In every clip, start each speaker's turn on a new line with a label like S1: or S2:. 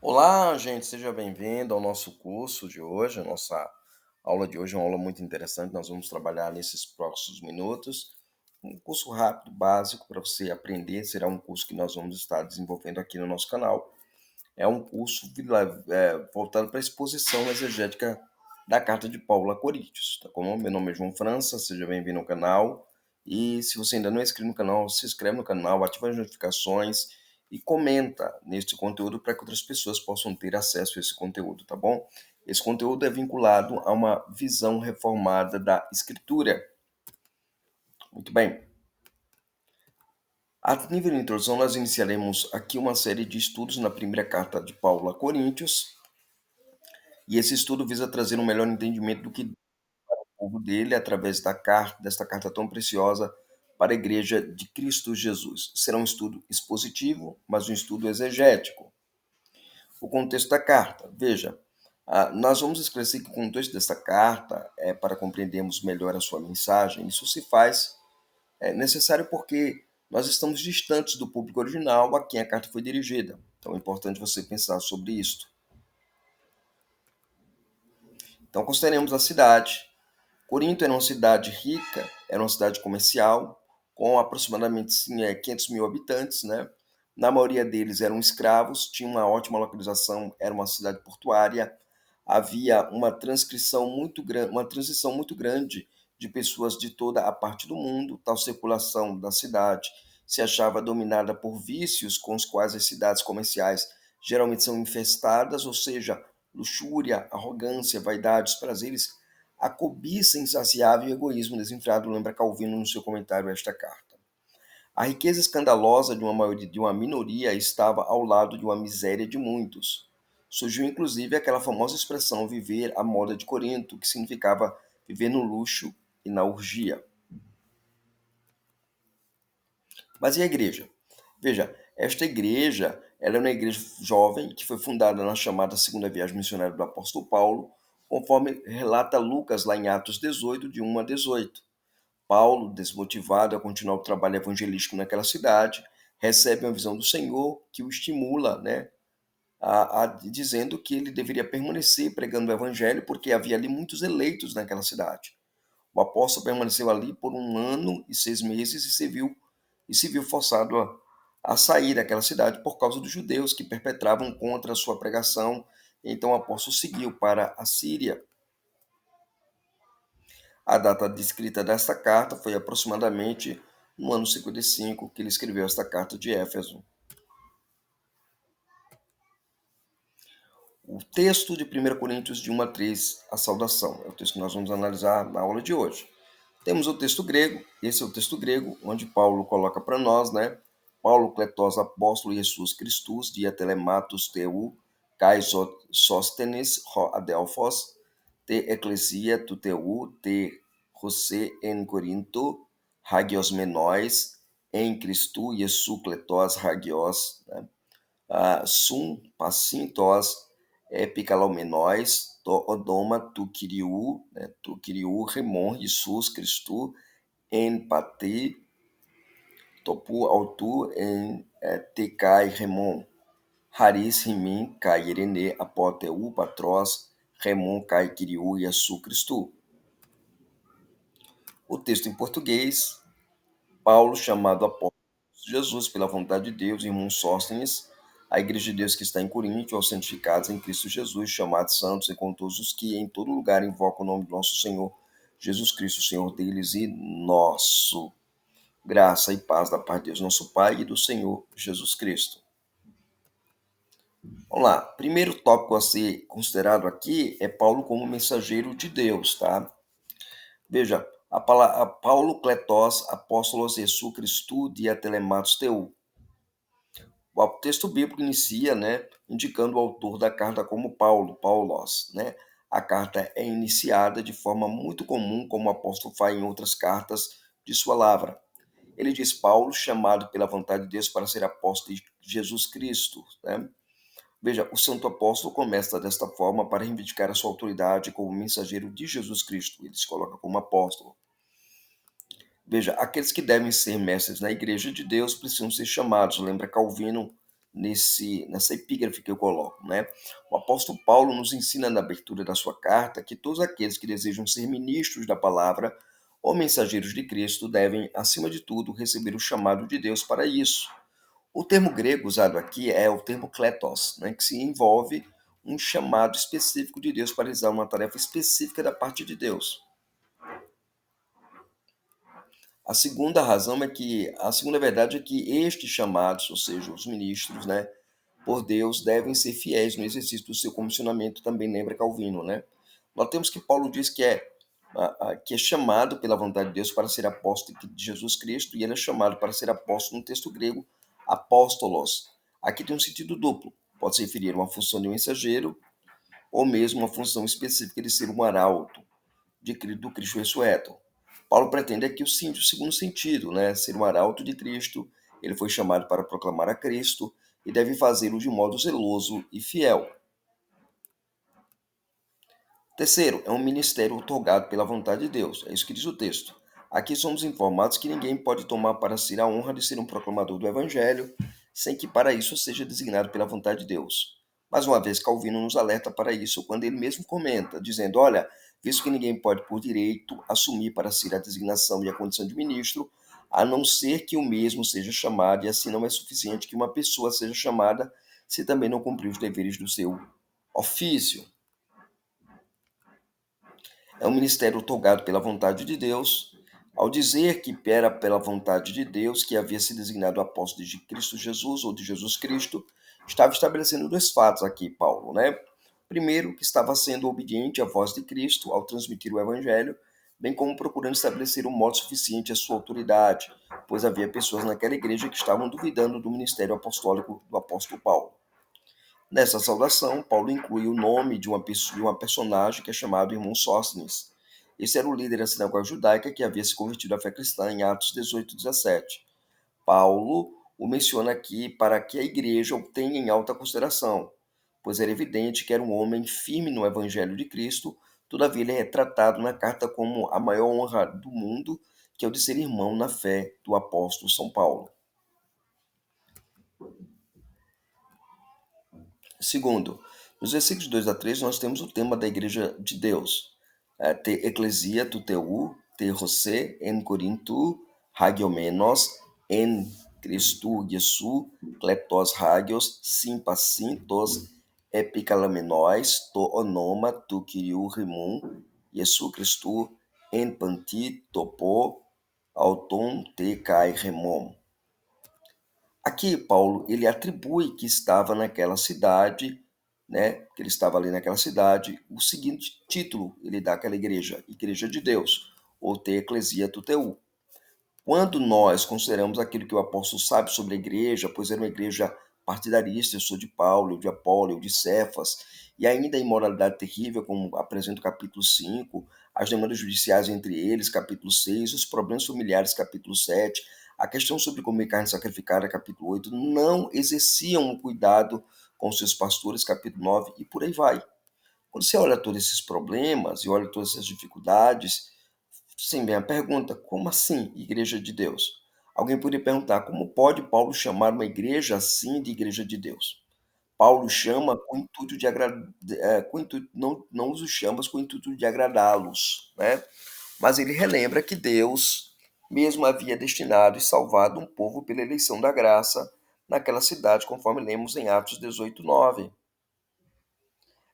S1: Olá, gente, seja bem-vindo ao nosso curso de hoje. A nossa aula de hoje é uma aula muito interessante. Nós vamos trabalhar nesses próximos minutos. Um curso rápido, básico, para você aprender. Será um curso que nós vamos estar desenvolvendo aqui no nosso canal. É um curso voltado para a exposição exegética da carta de Paulo a Coríntios. Tá bom? Meu nome é João França, seja bem-vindo ao canal. E se você ainda não é inscrito no canal, se inscreve no canal, ativa as notificações e comenta neste conteúdo para que outras pessoas possam ter acesso a esse conteúdo, tá bom? Esse conteúdo é vinculado a uma visão reformada da Escritura. Muito bem. A nível de introdução, nós iniciaremos aqui uma série de estudos na primeira carta de Paulo a Coríntios, e esse estudo visa trazer um melhor entendimento do que o povo dele através desta carta tão preciosa para a igreja de Cristo Jesus. Será um estudo expositivo, mas um estudo exegético. O contexto da carta. Veja, nós vamos esclarecer que o contexto dessa carta é para compreendermos melhor a sua mensagem. Isso se faz necessário porque nós estamos distantes do público original a quem a carta foi dirigida. Então é importante você pensar sobre isso. Então consideremos a cidade. Corinto era uma cidade rica, era uma cidade comercial, com aproximadamente 500 mil habitantes, né? Na maioria deles eram escravos, tinha uma ótima localização, era uma cidade portuária, havia uma transição muito grande de pessoas de toda a parte do mundo, tal circulação da cidade se achava dominada por vícios com os quais as cidades comerciais geralmente são infestadas, ou seja, luxúria, arrogância, vaidades, prazeres, a cobiça insaciável e o egoísmo desenfreado, lembra Calvino no seu comentário a esta carta. A riqueza escandalosa de uma minoria estava ao lado de uma miséria de muitos. Surgiu inclusive aquela famosa expressão viver à moda de Corinto, que significava viver no luxo e na orgia. Mas e a igreja? Veja, esta igreja, ela é uma igreja jovem que foi fundada na chamada segunda viagem missionária do apóstolo Paulo, conforme relata Lucas lá em Atos 18, de 1 a 18. Paulo, desmotivado a continuar o trabalho evangelístico naquela cidade, recebe uma visão do Senhor que o estimula, né, dizendo que ele deveria permanecer pregando o evangelho porque havia ali muitos eleitos naquela cidade. O apóstolo permaneceu ali por 1 ano e 6 meses e se viu forçado a sair daquela cidade por causa dos judeus que perpetravam contra a sua pregação. Então o apóstolo seguiu para a Síria. A data de escrita desta carta foi aproximadamente no ano 55 que ele escreveu esta carta de Éfeso. O texto de 1 Coríntios de 1 a 3, a saudação, é o texto que nós vamos analisar na aula de hoje. Temos o texto grego, esse é o texto grego, onde Paulo coloca para nós, né? Paulo Cletós apóstolo Jesus Christus, dia telematos teu, kai sóstenes ho adelphos, te ecclesia tu teu, te José en Corinto, hagios menóis, em Cristo Jesus Cletós hagios, né? Sum pacintos epicalomenóis, to odoma tu Kyriou, né? Tu Kyriou remon Jesus Christu en pati topu autu en te kai remon haris rimin kai irene apoteu patros remon kai Kyriou Jesus Christu. O texto em português, Paulo, chamado apóstolo de Jesus pela vontade de Deus, irmão Sóstenes, a igreja de Deus que está em Corinto, aos santificados em Cristo Jesus, chamados santos, e com todos os que em todo lugar invocam o nome do nosso Senhor Jesus Cristo, Senhor deles e nosso. Graça e paz da parte de Deus, nosso Pai, e do Senhor Jesus Cristo. Vamos lá. Primeiro tópico a ser considerado aqui é Paulo como mensageiro de Deus, tá? Veja, a Paulo Cletós, apóstolos Jesus Christu, dia telematos teu. O texto bíblico inicia, né, indicando o autor da carta como Paulo, Paulos, né? A carta é iniciada de forma muito comum, como o apóstolo faz em outras cartas de sua lavra. Ele diz Paulo, chamado pela vontade de Deus para ser apóstolo de Jesus Cristo, né? Veja, o santo apóstolo começa desta forma para reivindicar a sua autoridade como mensageiro de Jesus Cristo. Ele se coloca como apóstolo. Veja, aqueles que devem ser mestres na igreja de Deus precisam ser chamados, lembra Calvino nessa epígrafe que eu coloco, né? O apóstolo Paulo nos ensina na abertura da sua carta que todos aqueles que desejam ser ministros da palavra ou mensageiros de Cristo devem, acima de tudo, receber o chamado de Deus para isso. O termo grego usado aqui é o termo kletos, né, que se envolve um chamado específico de Deus para realizar uma tarefa específica da parte de Deus. A segunda razão é que, a segunda verdade é que estes chamados, ou seja, os ministros, né, por Deus, devem ser fiéis no exercício do seu comissionamento, também lembra Calvino, né? Nós temos que Paulo diz que é chamado pela vontade de Deus para ser apóstolo de Jesus Cristo, e ele é chamado para ser apóstolo no texto grego, apóstolos. Aqui tem um sentido duplo, pode se referir a uma função de mensageiro, ou mesmo uma função específica de ser um arauto do Cristo ressurreto. Paulo pretende aqui o segundo sentido, né? Ser um arauto de Cristo, ele foi chamado para proclamar a Cristo e deve fazê-lo de modo zeloso e fiel. Terceiro, é um ministério otorgado pela vontade de Deus. É isso que diz o texto. Aqui somos informados que ninguém pode tomar para si a honra de ser um proclamador do Evangelho, sem que para isso seja designado pela vontade de Deus. Mais uma vez, Calvino nos alerta para isso quando ele mesmo comenta, dizendo: olha, visto que ninguém pode por direito assumir para si a designação e a condição de ministro, a não ser que o mesmo seja chamado, e assim não é suficiente que uma pessoa seja chamada se também não cumprir os deveres do seu ofício. É um ministério otorgado pela vontade de Deus. Ao dizer que era pela vontade de Deus que havia se designado apóstolo de Cristo Jesus ou de Jesus Cristo, estava estabelecendo dois fatos aqui, Paulo, né? Primeiro, que estava sendo obediente à voz de Cristo ao transmitir o Evangelho, bem como procurando estabelecer um modo suficiente à sua autoridade, pois havia pessoas naquela igreja que estavam duvidando do ministério apostólico do apóstolo Paulo. Nessa saudação, Paulo inclui o nome de uma personagem que é chamado irmão Sóstenes. Esse era o líder da sinagoga judaica que havia se convertido à fé cristã em Atos 18:17. Paulo o menciona aqui para que a igreja o tenha em alta consideração, pois era evidente que era um homem firme no evangelho de Cristo, todavia ele é retratado na carta como a maior honra do mundo, que é o de ser irmão na fé do apóstolo São Paulo. Segundo, nos versículos 2 a 3, nós temos o tema da Igreja de Deus. Te ecclesia tu teu, te rosé en Corinto, hagiomenos, en Christu Jesu, kleptos hagios, sympathintos, epicalamenos, to onoma, tu kyriou rimon, Jesu Christu, en panti topo, auton te kai remon. Aqui, Paulo, ele atribui que estava naquela cidade, né, que ele estava ali naquela cidade, o seguinte título ele dá àquela igreja, Igreja de Deus, ou Te Ecclesia Tuteu. Quando nós consideramos aquilo que o apóstolo sabe sobre a igreja, pois era uma igreja partidarista, eu sou de Paulo, eu de Apolo, eu de Cefas, e ainda a imoralidade terrível, como apresenta o capítulo 5, as demandas judiciais entre eles, capítulo 6, os problemas familiares, capítulo 7, a questão sobre comer carne sacrificada, capítulo 8, não exerciam um cuidado com seus pastores, capítulo 9, e por aí vai. Quando você olha todos esses problemas e olha todas essas dificuldades, sim, vem a pergunta: como assim, igreja de Deus? Alguém poderia perguntar: como pode Paulo chamar uma igreja assim de igreja de Deus? Paulo chama com o intuito de agradar, não os chama com o intuito de agradá-los, né? Mas ele relembra que Deus mesmo havia destinado e salvado um povo pela eleição da graça naquela cidade, conforme lemos em Atos 18:9.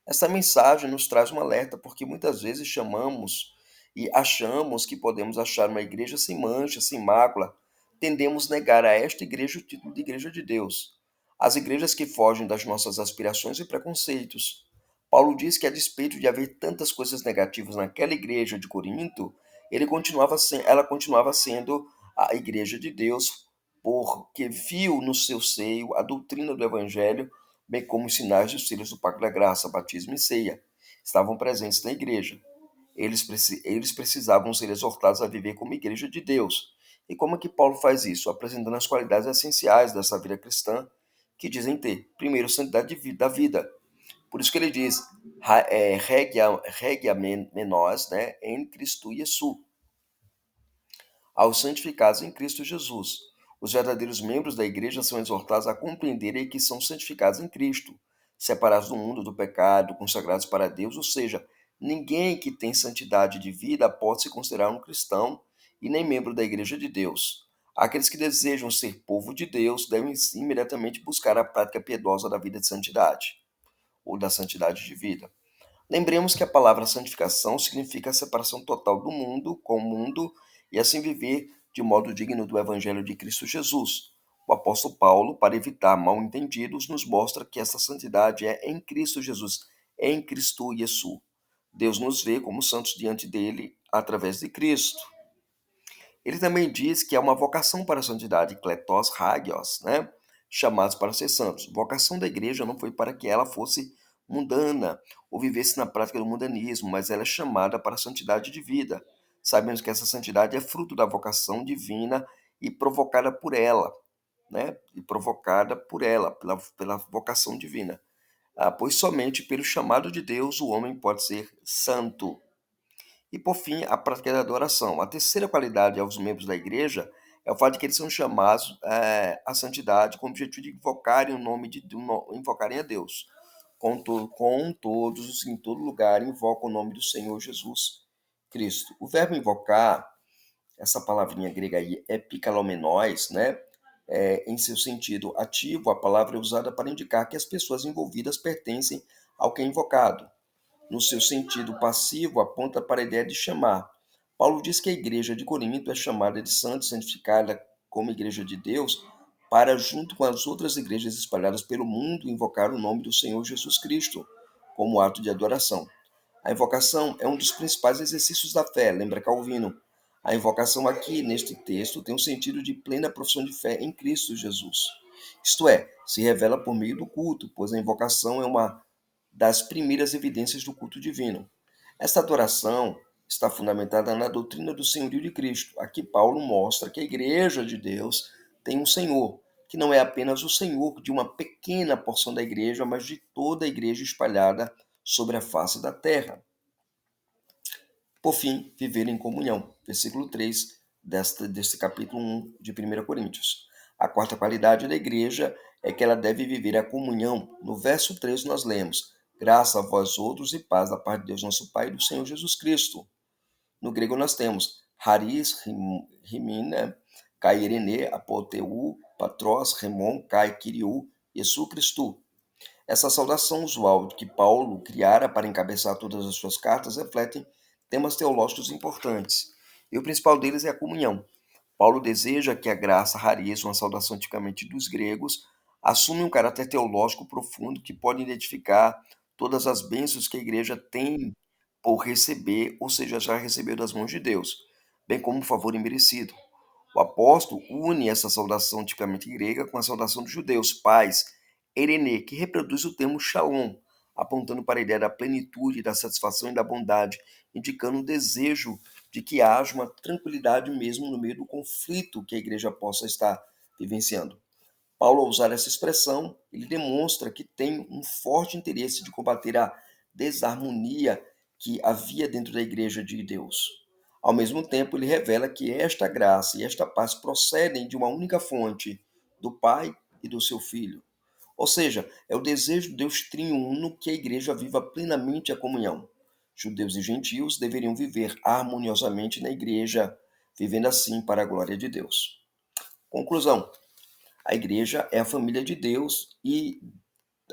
S1: Essa mensagem nos traz um alerta, porque muitas vezes chamamos e achamos que podemos achar uma igreja sem mancha, sem mácula. Tendemos a negar a esta igreja o título de Igreja de Deus. As igrejas que fogem das nossas aspirações e preconceitos. Paulo diz que, a despeito de haver tantas coisas negativas naquela igreja de Corinto, ela continuava sendo a igreja de Deus, porque viu no seu seio a doutrina do Evangelho, bem como os sinais dos selos do Pacto da Graça, batismo e ceia, estavam presentes na igreja. Eles precisavam ser exortados a viver como igreja de Deus. E como é que Paulo faz isso? Apresentando as qualidades essenciais dessa vida cristã, que dizem ter, primeiro, santidade da vida. Por isso que ele diz, regia menos, né, em Cristo Jesus, aos santificados em Cristo Jesus. Os verdadeiros membros da igreja são exortados a compreenderem que são santificados em Cristo, separados do mundo, do pecado, consagrados para Deus, ou seja, ninguém que tem santidade de vida pode se considerar um cristão e nem membro da igreja de Deus. Aqueles que desejam ser povo de Deus devem imediatamente buscar a prática piedosa da vida de santidade, ou da santidade de vida. Lembremos que a palavra santificação significa a separação total do mundo, com o mundo, e assim viver de modo digno do Evangelho de Cristo Jesus. O apóstolo Paulo, para evitar mal-entendidos, nos mostra que essa santidade é em Cristo Jesus, em Cristo Jesus. Deus nos vê como santos diante dele através de Cristo. Ele também diz que há uma vocação para a santidade, kletos hagios, né? Chamados para ser santos. Vocação da igreja não foi para que ela fosse mundana ou vivesse na prática do mundanismo, mas ela é chamada para a santidade de vida. Sabemos que essa santidade é fruto da vocação divina e provocada por ela, né? E provocada por ela, pela vocação divina. Pois somente pelo chamado de Deus o homem pode ser santo. E, por fim, a prática da adoração. A terceira qualidade aos membros da igreja é o fato de que eles são chamados à santidade com o objetivo de invocarem o nome invocarem a Deus. Com todos, em todo lugar, invocam o nome do Senhor Jesus Cristo. O verbo invocar, essa palavrinha grega aí, epikalomenós, né? Em seu sentido ativo, a palavra é usada para indicar que as pessoas envolvidas pertencem ao que é invocado. No seu sentido passivo, aponta para a ideia de chamar. Paulo diz que a igreja de Corinto é chamada de santa, santificada como igreja de Deus, para, junto com as outras igrejas espalhadas pelo mundo, invocar o nome do Senhor Jesus Cristo como ato de adoração. A invocação é um dos principais exercícios da fé, lembra Calvino. A invocação aqui, neste texto, tem um sentido de plena profissão de fé em Cristo Jesus. Isto é, se revela por meio do culto, pois a invocação é uma das primeiras evidências do culto divino. Esta adoração está fundamentada na doutrina do senhorio de Cristo. Aqui Paulo mostra que a igreja de Deus tem um Senhor, que não é apenas o Senhor de uma pequena porção da igreja, mas de toda a igreja espalhada sobre a face da terra. Por fim, viver em comunhão. Versículo 3 deste capítulo 1 de 1 Coríntios. A quarta qualidade da igreja é que ela deve viver a comunhão. No verso 3 nós lemos: graça a vós outros e paz da parte de Deus nosso Pai e do Senhor Jesus Cristo. No grego nós temos haris, rimina, kai irene, apoteu, patros, remon, kai kyriou, Jesu Christu. Essa saudação usual que Paulo criara para encabeçar todas as suas cartas reflete temas teológicos importantes. E o principal deles é a comunhão. Paulo deseja que a graça rareza, uma saudação tipicamente dos gregos, assume um caráter teológico profundo que pode identificar todas as bênçãos que a igreja tem por receber, ou seja, já recebeu das mãos de Deus, bem como um favor imerecido. O apóstolo une essa saudação tipicamente grega com a saudação dos judeus, paz, erene, que reproduz o termo shalom, apontando para a ideia da plenitude, da satisfação e da bondade, indicando o desejo de que haja uma tranquilidade mesmo no meio do conflito que a igreja possa estar vivenciando. Paulo, ao usar essa expressão, ele demonstra que tem um forte interesse de combater a desarmonia que havia dentro da igreja de Deus. Ao mesmo tempo, ele revela que esta graça e esta paz procedem de uma única fonte, do Pai e do seu Filho. Ou seja, é o desejo de Deus triuno que a igreja viva plenamente a comunhão. Judeus e gentios deveriam viver harmoniosamente na igreja, vivendo assim para a glória de Deus. Conclusão: a igreja é a família de Deus e,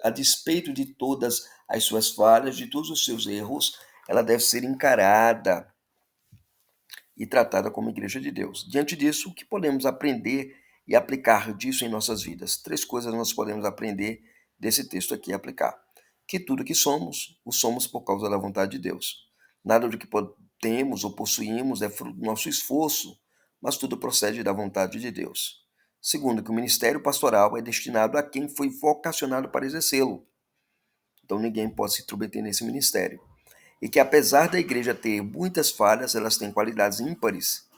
S1: a despeito de todas as suas falhas, de todos os seus erros, ela deve ser encarada e tratada como igreja de Deus. Diante disso, o que podemos aprender e aplicar disso em nossas vidas? Três coisas nós podemos aprender desse texto aqui e aplicar. Que tudo que somos, o somos por causa da vontade de Deus. Nada do que temos ou possuímos é fruto do nosso esforço, mas tudo procede da vontade de Deus. Segundo, que o ministério pastoral é destinado a quem foi vocacionado para exercê-lo. Então ninguém pode se intrometer nesse ministério. E que apesar da igreja ter muitas falhas, elas têm qualidades ímpares.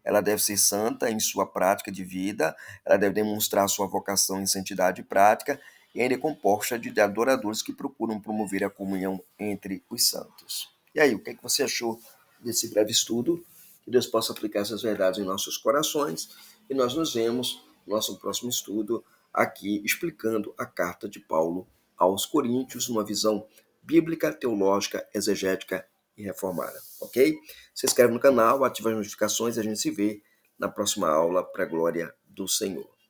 S1: Ela deve ser santa em sua prática de vida, ela deve demonstrar sua vocação em santidade prática e ainda é composta de adoradores que procuram promover a comunhão entre os santos. E aí, o que é que você achou desse breve estudo? Que Deus possa aplicar essas verdades em nossos corações e nós nos vemos nosso próximo estudo, aqui explicando a carta de Paulo aos Coríntios, numa visão bíblica, teológica, exegética e reformada, ok? Se inscreve no canal, ativa as notificações e a gente se vê na próxima aula para a glória do Senhor.